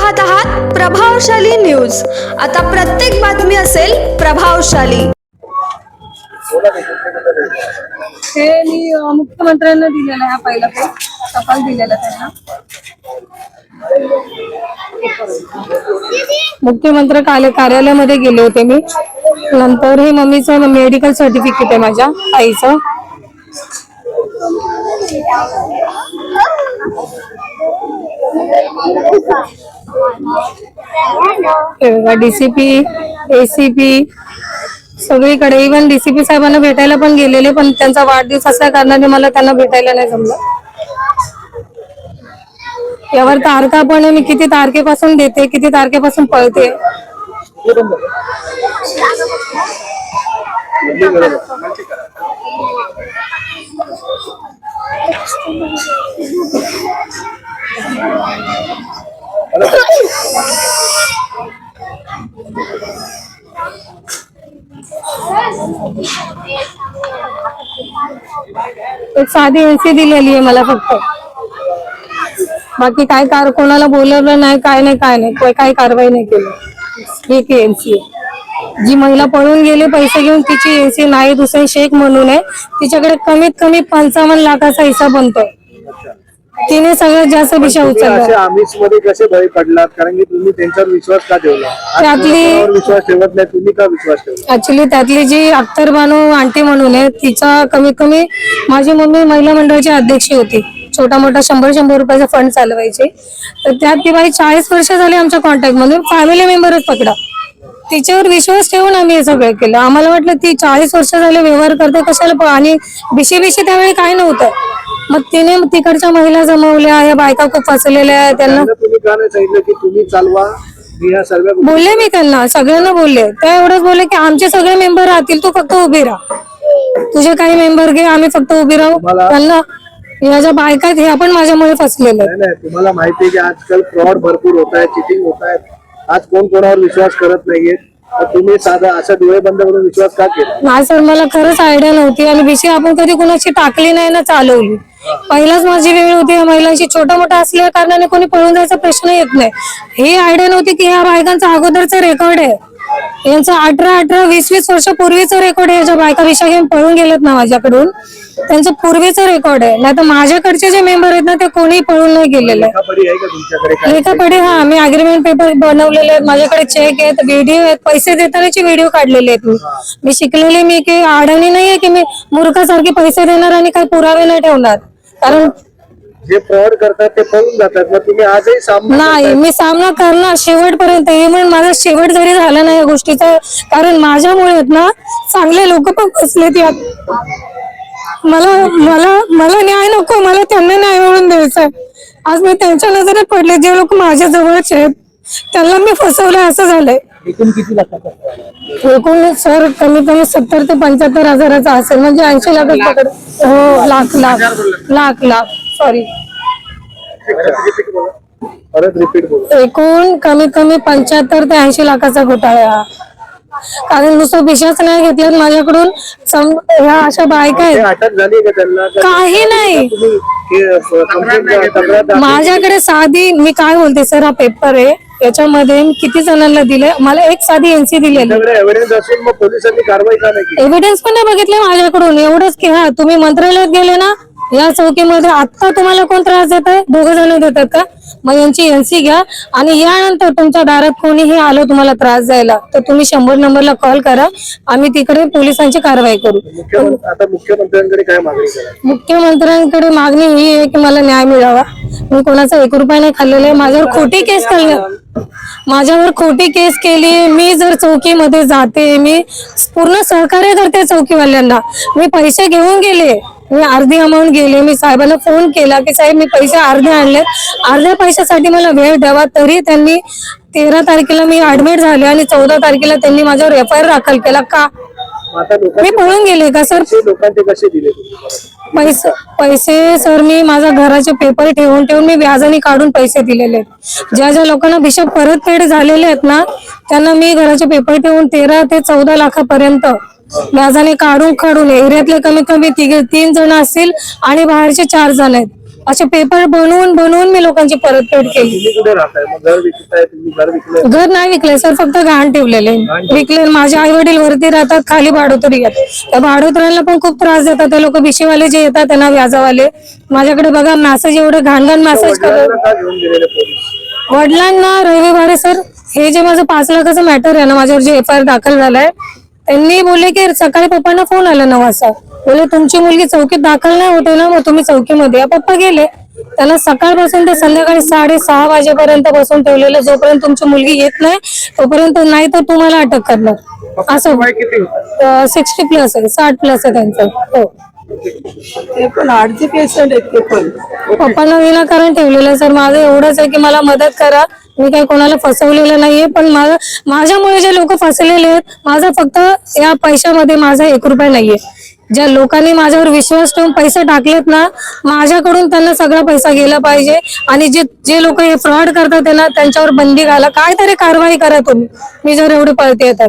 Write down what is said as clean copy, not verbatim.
पाहत आहात प्रभावशाली न्यूज। आता प्रत्येक बातमी असेल प्रभावशाली। हे मी मुख्यमंत्र्यांना दिलेला आहे, पहिला ते टपाल दिलेला त्यांना। मुख्यमंत्री कार्यालयामध्ये गेले होते मी। नंतर हे मम्मीचं मेडिकल सर्टिफिकेट आहे माझ्या आईचं। डीसीपी एसीपी सगळीकडे, इव्हन डीसीपी साहेबांना भेटायला पण गेलेले, पण त्यांचा वाढदिवस असल्या कारणाने मला त्यांना भेटायला नाही जमलं। यावर तारखा पण आहे, मी किती तारखेपासून देते, किती तारखेपासून पळते। एक साधी एनसी दिलेली आहे मला फक्त, बाकी काय कोणाला बोलवलं नाही, काय नाही, काही कारवाई नाही केली। एक एनसी जी महिला पळून गेली पैसे घेऊन, तिची एनसी नाहीद हुसेन शेख म्हणून आहे, तिच्याकडे कमीत कमी 55 लाखाचा हिस्सा बनतोय। तिने सगळ्यात जास्त विषय उचलला। आमिष मध्ये कसे बळी पडलात? कारण की तुम्ही त्यांच्यावर विश्वास का ठेवला? त्यातली विश्वास ठेवत नाही, तुम्ही का विश्वास ठेवला? ऍक्च्युली त्यातली जी अख्तर बानू आंटी म्हणून आहे, तिचा कमीत कमी, माझी मम्मी महिला मंडळाची अध्यक्ष होती, छोटा मोठा 100 रुपयाचा फंड चालवायचे। तर त्यात ती बाई 40 वर्ष झाली आमच्या कॉन्टॅक्ट मध्ये, फॅमिली मेंबरच पकडा। तिच्यावर विश्वास ठेवून आम्ही हे सगळं केलं। आम्हाला वाटलं ती 40 वर्ष झाले व्यवहार करते, कशाला, आणि बिशी त्यावेळी काय नव्हतं। मग तिने तिकडच्या महिला जमवल्या, या बायका खूप फसलेल्या आहेत, त्यांना तुम्ही का नाही सांगितलं की तुम्ही चालवा? बोलले मी त्यांना, सगळ्यांना बोलले। त्या एवढंच बोलले की आमचे सगळे मेंबर राहतील, तू फक्त उभी राहा, तुझे काही मेंबर घे, आम्ही फक्त उभी राहू। त्यांना या ज्या बायका आहेत, ह्या पण माझ्यामुळे फसलेल्या आहेत। तुम्हाला माहिती आहे की आजकाल फ्रॉड भरपूर होत आहे, चिटिंग होत आहे, आज कोण कोणावर विश्वास करत नाहीये, तुम्ही साधा असा डोळे बंद करून विश्वास का केला? नाही सर, मला खरंच आयडिया नव्हती, आणि विषय आपण कधी कुणाची टाकली नाही ना चालवली। पहिलाच माझी वेळ होती। या महिलांची छोटा मोठा असल्या कारणाने कोणी पळून जायचा प्रश्न येत नाही। ही आयडिया नव्हती की ह्या बायकांचा अगोदरचा रेकॉर्ड आहे, यांचं 18, 20 वर्षापूर्वीचं रेकॉर्ड आहे। ज्या बायका विषय घेऊन पळून गेलेत ना माझ्याकडून, त्यांचं पूर्वीचं रेकॉर्ड आहे। नाही तर माझ्याकडचे जे मेंबर आहेत ना, ते कोणी पळून नाही गेलेले। लेखापडी, हा, मी अग्रीमेंट पेपर बनवलेले आहेत, माझ्याकडे चेक आहेत, व्हिडिओ आहेत, पैसे देतानाचे व्हिडिओ काढलेले आहेत। मी शिकलेले, मी की अडाणी नाहीये की मी मूर्खासारखे पैसे देणार आणि काही पुरावे नाही ठेवणार। कारण जे फ्रॉड करतात ते पळून जातात, मग तुम्ही आजही सामना नाही, मी सामना करणार शेवटपर्यंत। हे म्हणून माझा शेवट जरी झाला नाही या गोष्टीचा, कारण माझ्यामुळे ना चांगले लोक पण फसलेत यात। मला न्याय नको, मला त्यांना न्याय मिळवून द्यायचा। आज मी त्यांच्या नजरेत पडले, जे लोक माझ्या जवळचे आहेत त्यांना मी फसवलंय, असं झालंय। एकूण किती लाखाचा? एकूण सर कमीत कमी 70 ते 75 हजाराचा असेल, म्हणजे 80 लाख पकड। हो, लाख सॉरी, एकूण कमीत कमी 75 ते 80 लाखाचा घोटाळा हा। कारण नुसतं विश्वास नाही घेतला माझ्याकडून, ह्या अशा बायका आहेत, अटक झाली का त्यांना? काही नाही माझ्याकडे। साधी, मी काय बोलते सर, हा पेपर आहे, याच्यामध्ये किती जणांना दिले, मला एक साधी एनसी दिलेली। एव्हिडन्स असून मग पोलिसांनी कारवाई का नाही केली? एव्हिडन्स पण नाही बघितले माझ्याकडून, एवढंच की हा, तुम्ही मंत्रालयात गेले ना, या चौकीमध्ये आता तुम्हाला कोण त्रास देत आहे? 2 जण देतात का? मग यांची एनसी घ्या, आणि यानंतर तुमच्या दारात कोणीही आलं तुम्हाला त्रास द्यायला, तर तुम्ही 100 नंबरला कॉल करा, आम्ही तिकडे पोलिसांची कारवाई करू। आता मुख्यमंत्र्यांकडे काय मागणी करा? मुख्यमंत्र्यांकडे मागणी ही आहे की मला न्याय मिळावा। मी कोणाचा 1 रुपया नाही खाल्लेला आहे। माझ्यावर खोटी केस केली। मी जर चौकीमध्ये जाते, मी पूर्ण सहकार्य करते चौकीवाल्यांना। मी पैसे घेऊन गेले, मी अर्धी अमाऊंट गेले, मी साहेबांना फोन केला की साहेब मी पैसे अर्धे आणले, अर्ध्या पैशासाठी मला वेळ द्यावा। तरी त्यांनी 13 तारखेला मी ऍडमिट झाले, आणि 14 तारखेला त्यांनी माझ्यावर FIR दाखल केला। का? मी पळून गेले का सर? लोकांचे कसे दिले पैसे सर, मी माझ्या घराचे पेपर ठेवून मी व्याजाने काढून पैसे दिलेले आहेत। ज्या लोकांना बिशप परतफेड झालेले आहेत ना, त्यांना मी घराचे पेपर ठेवून 13 ते 14 लाखापर्यंत व्याजाने काढून एरियातले कमीत कमी 3 जण असतील, आणि बाहेरचे 4 जण आहेत। असे पेपर बनवून बनवून मी लोकांची परतफेड केली. तुम्ही कुठे राहताय? मग घर विकताय तुम्ही? घर विकलंय? घर नाही विकलंय सर, फक्त गहाण ठेवलेले विकले. माझे आई वडील वरती राहतात, खाली भाडोतरी आहेत. त्या भाडोतऱ्यांना पण खूप त्रास देतात ते लोक. बिशीवाले जे येतात त्यांना व्याजावाले. माझ्याकडे बघा मॅसेज, एवढे घाण मॅसेज करतात. वडिलांना का घेऊन गेलेले पोलीस? वडिलांना रविवारी सर, हे जे माझं 5 लाखाचं मॅटर आहे ना, माझ्यावर जे FIR दाखल झालाय, त्यांनी बोलले की सकाळी पप्पांना फोन आला 9 वाजता. बोले तुमची मुलगी चौकीत दाखल नाही होते ना, मग तुम्ही चौकीमध्ये या. पप्पा गेले. त्याला सकाळपासून ते संध्याकाळी 6:30 वाजेपर्यंत बसून ठेवलेलं. जोपर्यंत तुमची मुलगी येत नाही तोपर्यंत नाही तर तुम्हाला अटक करणार. असं वय किती होतं? 60+ आहे, 60+ आहे त्यांचं. हो, ते पण हार्टचे पेशंट आहेत ते पण. पप्पांना विनाकारण ठेवलेलं सर. माझं एवढंच आहे की मला मदत करा. मी काही कोणाला फसवलेलं नाहीये, पण माझ्यामुळे जे लोक फसलेले आहेत, माझा फक्त या पैशामध्ये माझा 1 रुपया नाहीये. ज्या लोकांनी माझ्यावर विश्वास ठेवून पैसे टाकलेत ना, माझ्याकडून त्यांना सगळा पैसा गेला पाहिजे. आणि जे लोक हे फ्रॉड करतात ना, त्यांच्यावर बंदी घाला, काहीतरी कारवाई करा तुम्ही. मी जर एवढी पळते तर